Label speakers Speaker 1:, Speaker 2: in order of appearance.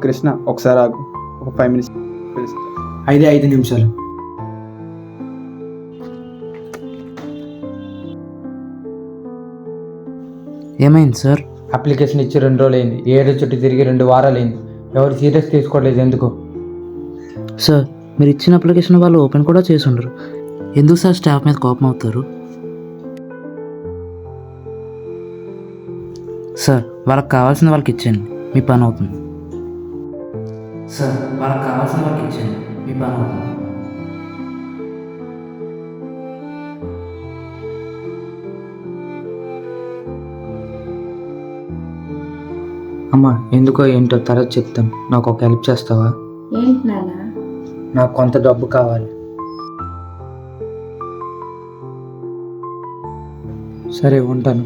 Speaker 1: కృష్ణ ఒకసారి ఆగు, ఒక 5 minutes పిలుస్తా.
Speaker 2: 5 నిమిషాలు.
Speaker 3: ఏమైంది సార్?
Speaker 2: అప్లికేషన్ ఇచ్చి 2 రోజులు అయింది, ఏడు చుట్టూ తిరిగి 2 వారాలు అయింది. ఎవరు సీరియస్ తీసుకోవట్లేదు. ఎందుకు?
Speaker 3: సార్ మీరు ఇచ్చిన అప్లికేషన్ వాళ్ళు ఓపెన్ కూడా చేసి ఉండరు. ఎందుకు సార్ స్టాఫ్ మీద కోపం అవుతారు? సార్ వాళ్ళకి కావాల్సిన వాళ్ళకి ఇచ్చేయండి, మీ పని అవుతుంది. సార్ వాళ్ళకి కావాల్సిన వాళ్ళకి ఇచ్చేయండి, మీ పని అవుతుంది.
Speaker 2: అమ్మా ఎందుకో ఏంటో తర్వాత చెప్తాను. నాకు ఒక హెల్ప్ చేస్తావా?
Speaker 4: ఏంటి నాన్న?
Speaker 2: నాకు కొంత డబ్బు కావాలి. సరే ఉంటాను.